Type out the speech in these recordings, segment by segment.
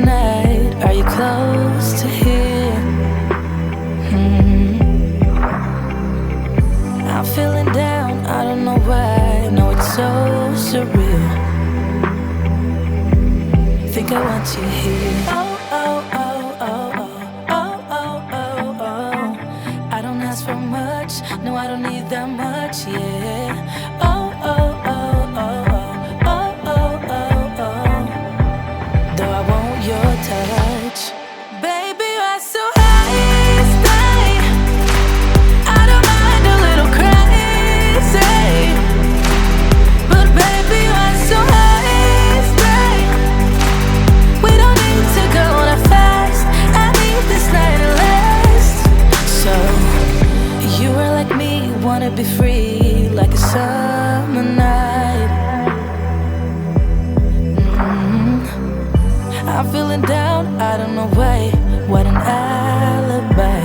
tonight. Are you close to here? I'm feeling down, I don't know why. No, it's so surreal. Think I want you here. Oh, oh, oh, oh, oh, oh, oh, oh, oh. I don't ask for much, no, I don't need that much, yeah. Oh, oh, oh, oh, oh, oh, oh, oh, oh. Though I want your touch, baby, you're so high, stay. I don't mind a little crazy, but baby, you're so high, stay. We don't need to go that fast. I need this night to last. So you are like me, wanna be free like a summer night. I'm feeling down, I don't know why. What an alibi.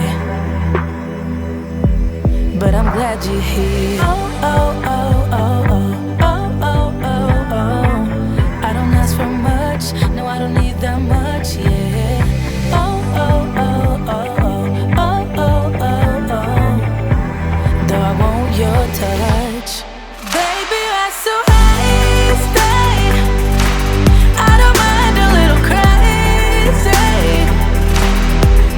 But I'm glad you're here. Oh, oh, oh, oh, oh, oh, oh, oh, oh. I don't ask for much, no, I don't need that much, yeah. Oh, oh, oh, oh, oh, oh, oh, oh, oh. Though I want your touch, baby, you're so high, stay. I don't mind a little crazy,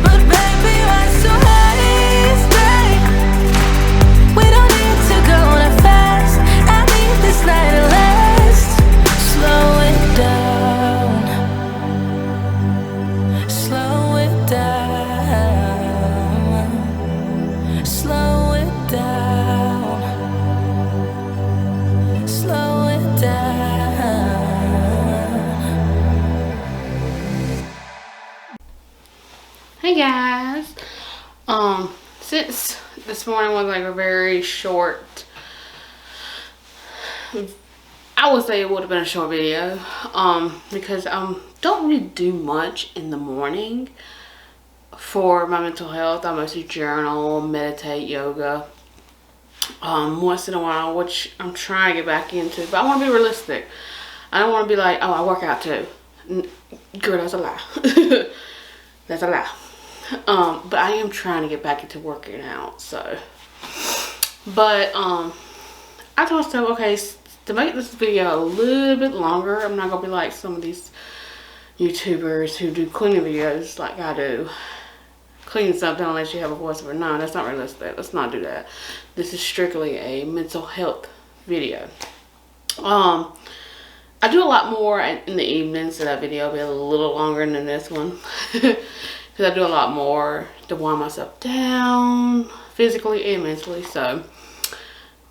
but baby, you're so high, stay. We don't need to go that fast. I need this night to last. Slow it down. Slow it down. Slow it down. Slow it down. Hey guys, since this morning was like a very short, I would say it would have been a short video, because I don't really do much in the morning for my mental health. I mostly journal, meditate, yoga, once in a while, which I'm trying to get back into, but I want to be realistic. I don't want to be like, oh, I work out too. Girl, that's a lie. That's a lie. But I am trying to get back into working out, so. But, I told myself, okay, to make this video a little bit longer, I'm not going to be like some of these YouTubers who do cleaning videos like I do. Cleaning something unless you have a voiceover. No, that's not realistic. Let's not do that. This is strictly a mental health video. I do a lot more in the evenings, so that video will be a little longer than this one. Because I do a lot more to wind myself down, physically and mentally, so.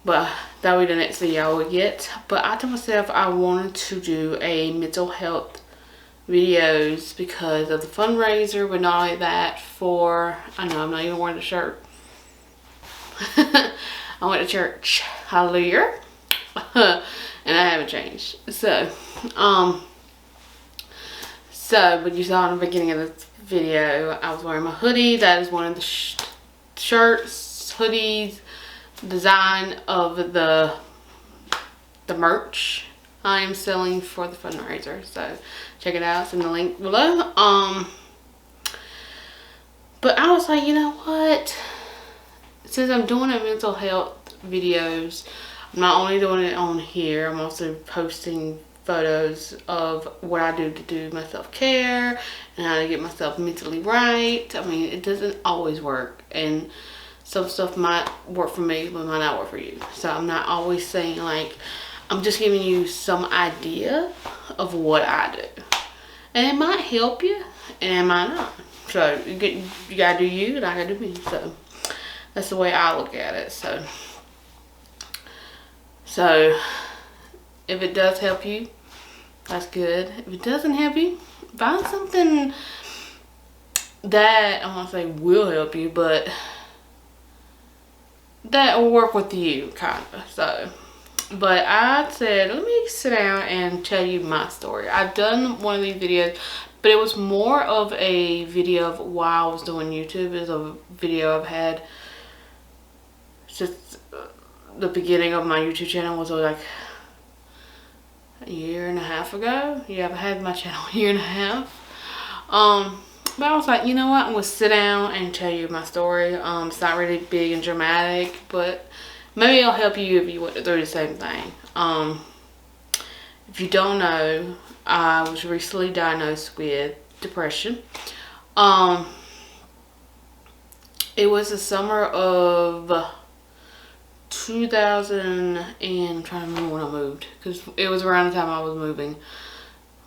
But that will be the next video I will get. But I told myself I wanted to do a mental health videos because of the fundraiser, but not only that, for, I know I'm not even wearing the shirt. I went to church, hallelujah. And I haven't changed. So, but you saw in the beginning of this video, I was wearing my hoodie. That is one of the shirts, hoodies, design of the merch I am selling for the fundraiser. So check it out. It's in the link below. But I was like, you know what? Since I'm doing a mental health videos, I'm not only doing it on here, I'm also posting photos of what I do to do my self-care and how to get myself mentally right. I mean, it doesn't always work, and some stuff might work for me but might not work for you. So I'm not always saying, like, I'm just giving you some idea of what I do, and it might help you and it might not. So you gotta do you and I gotta do me. So that's the way I look at it. So if it does help you, that's good. If it doesn't help you, find something that, I won't say will help you, but that will work with you, kind of. So, but I said, let me sit down and tell you my story. I've done one of these videos, but it was more of a video of why I was doing YouTube. It's a video I've had since the beginning of my YouTube channel, was like a year and a half ago. Yeah, I've had my channel a year and a half. But I was like, you know what? I'm gonna sit down and tell you my story. It's not really big and dramatic, but maybe it'll help you if you went through the same thing. If you don't know, I was recently diagnosed with depression. Um, it was the summer of 2000, and I'm trying to remember when I moved because it was around the time I was moving.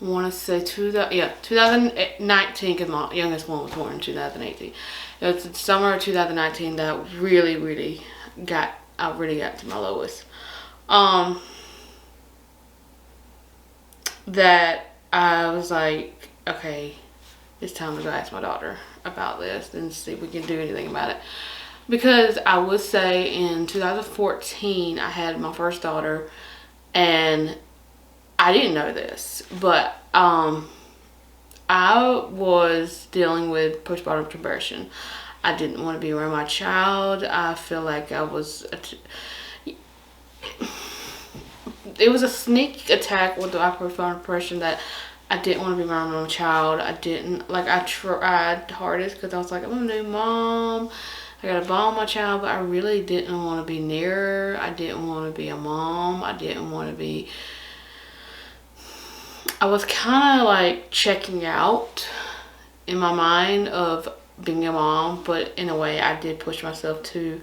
I want to say 2019 because my youngest one was born in 2018. It was the summer of 2019 that I really got to my lowest. That I was like, okay, it's time to go ask my daughter about this and see if we can do anything about it. Because I would say in 2014, I had my first daughter, and I didn't know this, but I was dealing with postpartum depression. I didn't want to be around my child. I feel like I was, it was a sneak attack with the postpartum depression that I didn't want to be around my child. I didn't, like, I tried hardest because I was like, I'm a new mom. I got a bond with my child, but I really didn't want to be near her. I didn't want to be a mom. I didn't want to be, I was kind of like checking out in my mind of being a mom, but in a way I did push myself to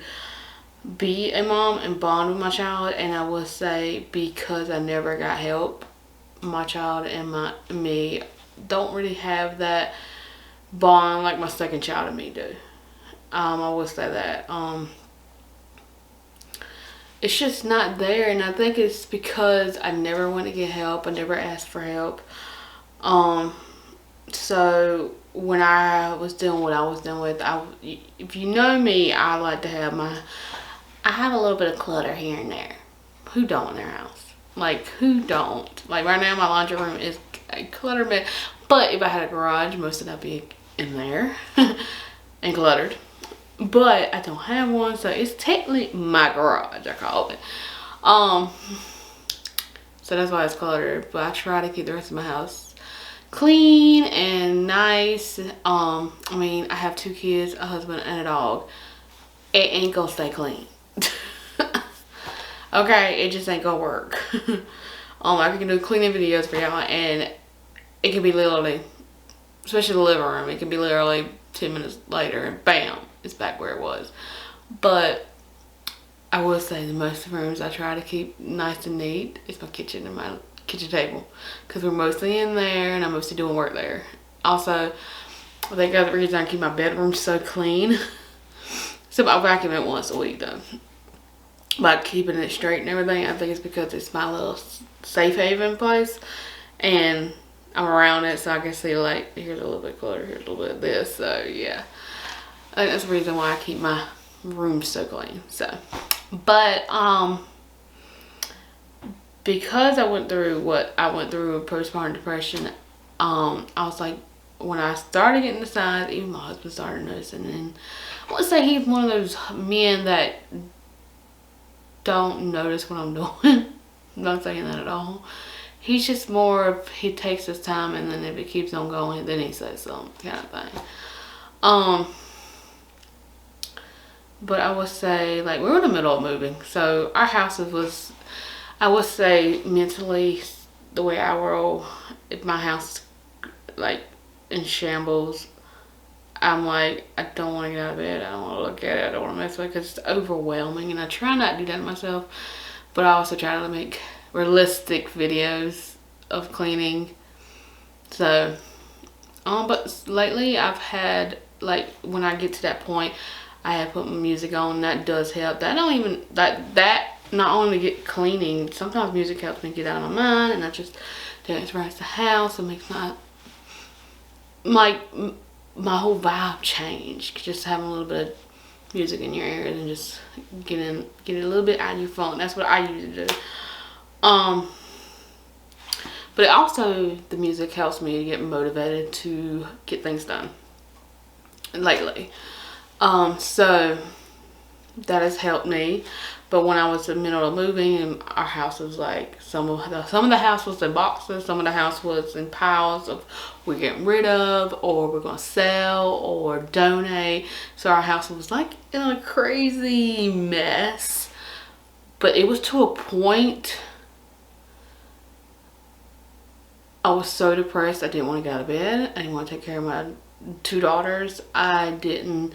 be a mom and bond with my child. And I would say because I never got help, my child and me don't really have that bond like my second child and me do. I would say that it's just not there, and I think it's because I never went to get help. I never asked for help. So when I was doing what I was doing with, if you know me, I like to have I have a little bit of clutter here and there. Who don't in their house? Like, who don't? Like, right now my laundry room is a clutter mess. But if I had a garage, most of that would be in there and cluttered. But I don't have one, so it's technically my garage, I call it. So that's why it's cluttered. But I try to keep the rest of my house clean and nice. I mean, I have 2 kids, a husband, and a dog. It ain't gonna stay clean. Okay, it just ain't gonna work. I can do cleaning videos for y'all, and it can be literally, especially the living room, it can be literally 10 minutes later and bam, it's back where it was. But I will say the most rooms I try to keep nice and neat is my kitchen and my kitchen table, because we're mostly in there and I'm mostly doing work there. Also, I think the other reason I keep my bedroom so clean, so I vacuum it once a week though, by keeping it straight and everything. I think it's because it's my little safe haven place, and I'm around it, so I can see, like, here's a little bit of clutter, here's a little bit of this. So yeah, I think that's the reason why I keep my room so clean. So, but because I went through what I went through with postpartum depression, I was like, when I started getting the signs, even my husband started noticing, and I would say he's one of those men that don't notice what I'm doing. I'm not saying that at all. He's just more of, he takes his time, and then if it keeps on going, then he says something, kind of thing. But I would say, like, we're in the middle of moving, so our house was, I would say, mentally, the way I roll, if my house is, like, in shambles, I'm like, I don't want to get out of bed, I don't want to look at it, I don't want to mess with it, because it's overwhelming, and I try not to do that to myself, but I also try to make realistic videos of cleaning. So, but lately I've had, like, when I get to that point, I have put my music on. That does help. That don't even, that not only get cleaning, sometimes music helps me get out of my mind, and I just dance around the house. It makes my, like, my whole vibe change. Just having a little bit of music in your ears and just get it a little bit out of your phone. That's what I usually do. But it also, the music helps me to get motivated to get things done lately. So that has helped me. But when I was in the middle of moving, and our house was like, some of the house was in boxes, some of the house was in piles of we're getting rid of, or we're gonna sell or donate. So our house was like in a crazy mess. But it was to a point I was so depressed. I didn't want to get out of bed. I didn't want to take care of my 2 daughters. I didn't,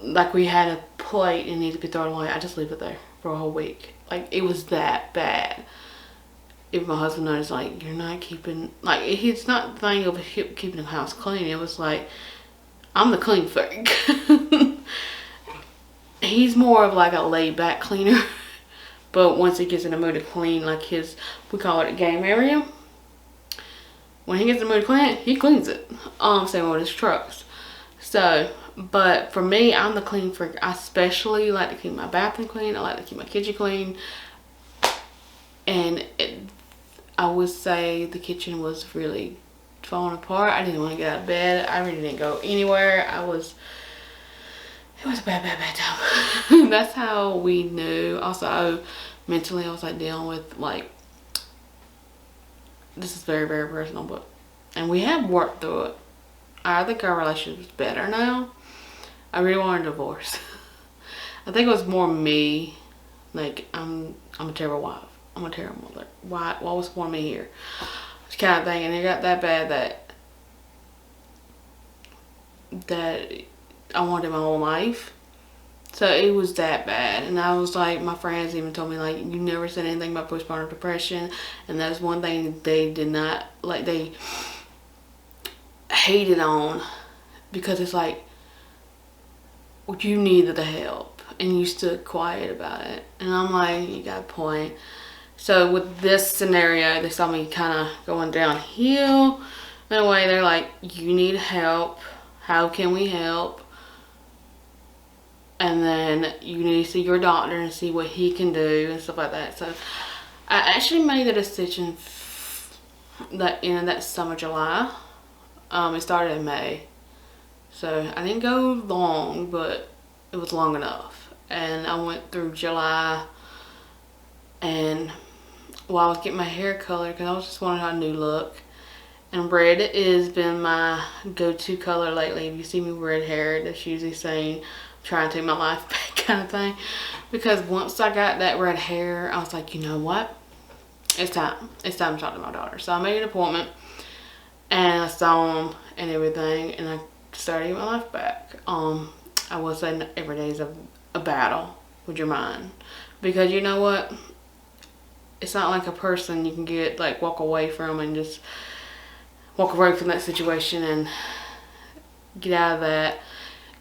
like, we had a plate and needed to be thrown away. I just leave it there for a whole week. Like, it was that bad. If my husband noticed, like, you're not keeping, like, it's not the thing of keeping the house clean. It was like, I'm the clean freak. He's more of like a laid back cleaner. But once he gets in the mood to clean, like we call it a game area. When he gets in the mood to clean it, he cleans it. Same with his trucks. So, but for me, I'm the clean freak. I especially like to keep my bathroom clean. I like to keep my kitchen clean. And I would say the kitchen was really falling apart. I didn't want to get out of bed. I really didn't go anywhere. It was a bad time. That's how we knew. Also, mentally, I was like dealing with, like, this is very, very personal, but, and we have worked through it. I think our relationship is better now. I really want a divorce. I think it was more me. Like, I'm a terrible wife. I'm a terrible mother. Why was for me here? This kind of thing. And it got that bad that I wanted my whole life. So it was that bad. And I was like, my friends even told me, like, you never said anything about postpartum depression. And that's one thing they did not, like, they hated on, because it's like, well, you needed the help and you stood quiet about it. And I'm like, you got a point. So with this scenario, they saw me kind of going downhill in a way. They're like, you need help. How can we help? And then you need to see your doctor and see what he can do and stuff like that. So I actually made the decision that in that summer, July. It started in May. So I didn't go long, but it was long enough. And I went through July, and while I was getting my hair colored, because I was just wanting a new look. And red has been my go-to color lately. If you see me with red hair, that's usually saying trying to take my life back, kind of thing. Because once I got that red hair, I was like, you know what? It's time. It's time to talk to my daughter. So I made an appointment, and I saw him and everything, and I started getting my life back. I will say every day is a battle with your mind. Because you know what? It's not like a person you can get, like, walk away from and just walk away from that situation and get out of that.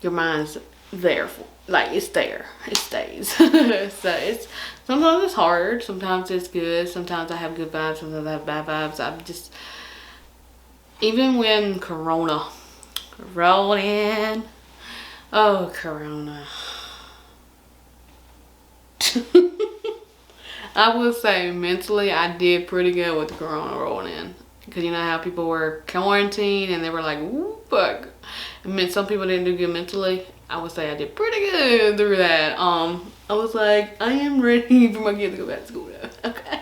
Your mind's there, like, it's there, it stays. So it's sometimes it's hard, sometimes it's good, sometimes I have good vibes, sometimes I have bad vibes. I'm just, even when Corona rolled in, oh, Corona. I will say mentally I did pretty good with the Corona rolling in. Because you know how people were quarantined and they were like, ooh, fuck. I mean, some people didn't do good mentally. I would say I did pretty good through that. I was like, I am ready for my kids to go back to school now. Okay.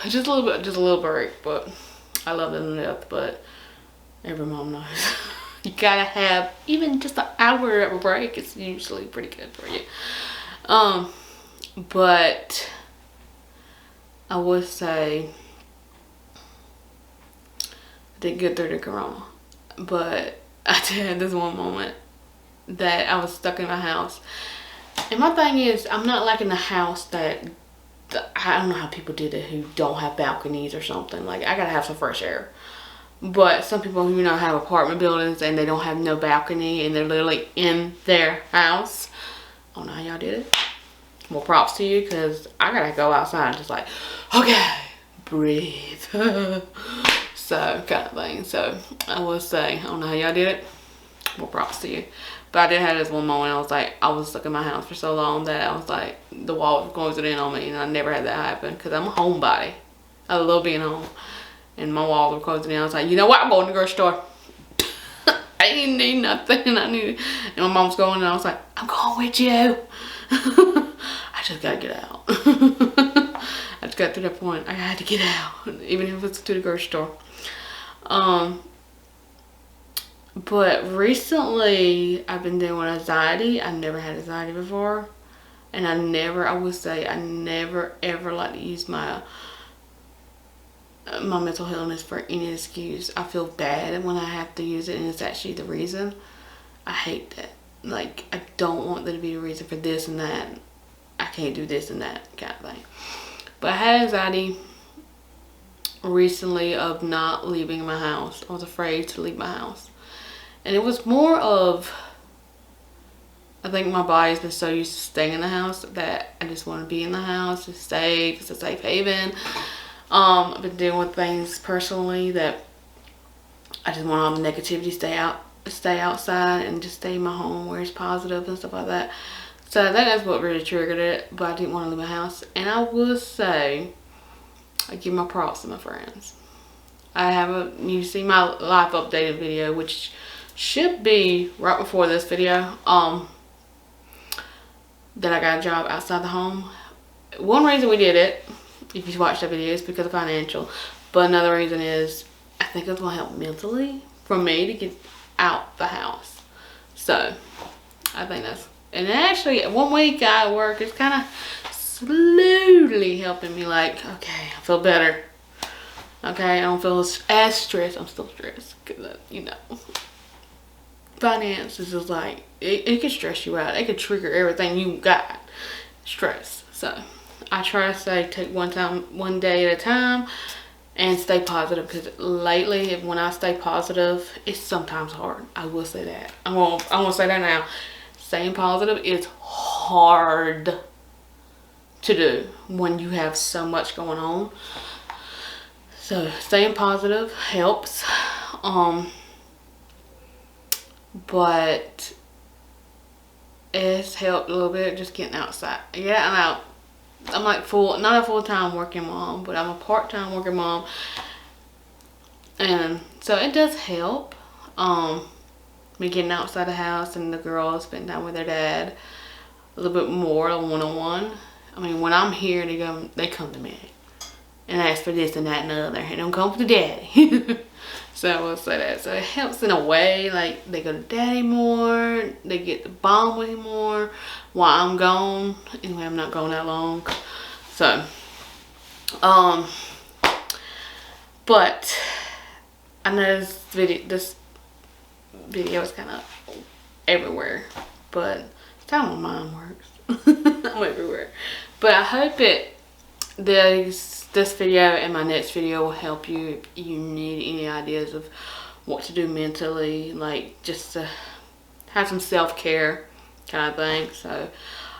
Just a little break, but I love them to death. But every mom knows you gotta have even just an hour of a break. It's usually pretty good for you. But I would say I did good through the Corona. But I did have this one moment that I was stuck in my house. And my thing is, I'm not like in a house that, I don't know how people did it who don't have balconies or something. Like, I gotta have some fresh air. But some people who, you know, have apartment buildings and they don't have no balcony and they're literally in their house. I don't know how y'all did it. Well, props to you, because I gotta go outside and just like, okay, breathe. So, kind of thing. So, I will say, I don't know how y'all did it. Well, props to you. But I did have this one moment. I was stuck in my house for so long that I was like, the walls were closing in on me, and I never had that happen because I'm a homebody. I love being home, and my walls were closing in. I was like, you know what? I'm going to the grocery store. I didn't need nothing. And my mom's going, and I was like, I'm going with you. I just gotta get out. I just got to that point. I had to get out, even if it's to the grocery store. But recently I've been dealing with anxiety. I never had anxiety before, and I would say I never ever like to use my mental illness for any excuse. I feel bad when I have to use it, and it's actually the reason. I hate that. Like, I don't want that to be the reason for this and that. I can't do this and that kind of thing. But I had anxiety recently of not leaving my house. I was afraid to leave my house. And it was more of, I think my body's been so used to staying in the house that I just want to be in the house. It's safe. It's a safe haven. I've been dealing with things personally that I just want all the negativity to stay outside and just stay in my home where it's positive and stuff like that. So that's what really triggered it. But I didn't want to leave my house. And I will say, I give my props to my friends. You see my life updated video, which should be right before this video, that I got a job outside the home. One reason we did it, if you watch that video, is because of financial. But another reason is I think it's going to help mentally for me to get out the house. So I think that's, and actually 1 week I work, it's kind of slowly helping me, like, okay, I feel better. Okay, I don't feel as stressed. I'm still stressed because, finances is like, it can stress you out. It can trigger everything you got. Stress. So I try to take one day at a time and stay positive, because lately when I stay positive, it's sometimes hard. I will say that. I'm gonna say that now. Staying positive is hard to do when you have so much going on. So staying positive helps. But it's helped a little bit just getting outside. Yeah, I'm out. I'm like not a full-time working mom, but I'm a part-time working mom. And so it does help. Me getting outside the house and the girls spending time with their dad a little bit more, one-on-one. I mean, when I'm here, they come to me and ask for this and that and the other. And don't come for the daddy. So I will say that. So it helps in a way. Like, they go to daddy more. They get to bond with him more while I'm gone. Anyway, I'm not gone that long. So, but I know this video is kind of everywhere. But it's how my mind works. I'm everywhere. But I hope this video and my next video will help you if you need any ideas of what to do mentally, like just to have some self-care kind of thing. So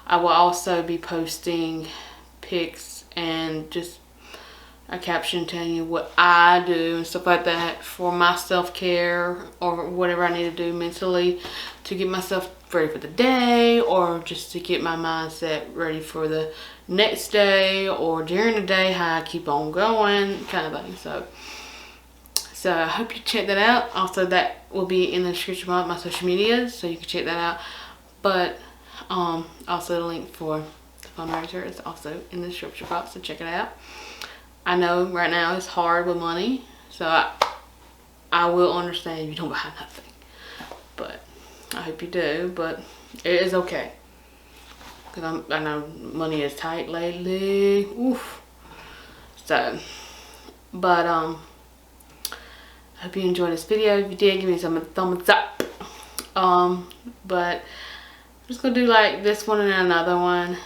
I will also be posting pics and just a caption telling you what I do and stuff like that for my self-care, or whatever I need to do mentally to get myself ready for the day, or just to get my mindset ready for the next day, or during the day, how I keep on going kind of thing. So I hope you check that out. Also, that will be in the description box, my social media, so you can check that out. But also the link for the fundraiser is also in the description box, so check it out. I know right now it's hard with money, so I will understand if you don't buy nothing. But I hope you do, but it is okay. Because I know money is tight lately. Oof. So, but I hope you enjoyed this video. If you did, give me some thumbs up. But I'm just gonna do like this one and another one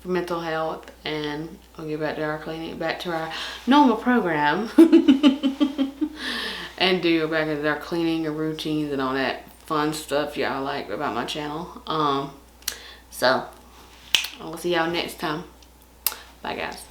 for mental health, and we'll get back to our cleaning, back to our normal program. And do back to our cleaning and routines and all that fun stuff y'all like about my channel. So I'll see y'all next time. Bye guys.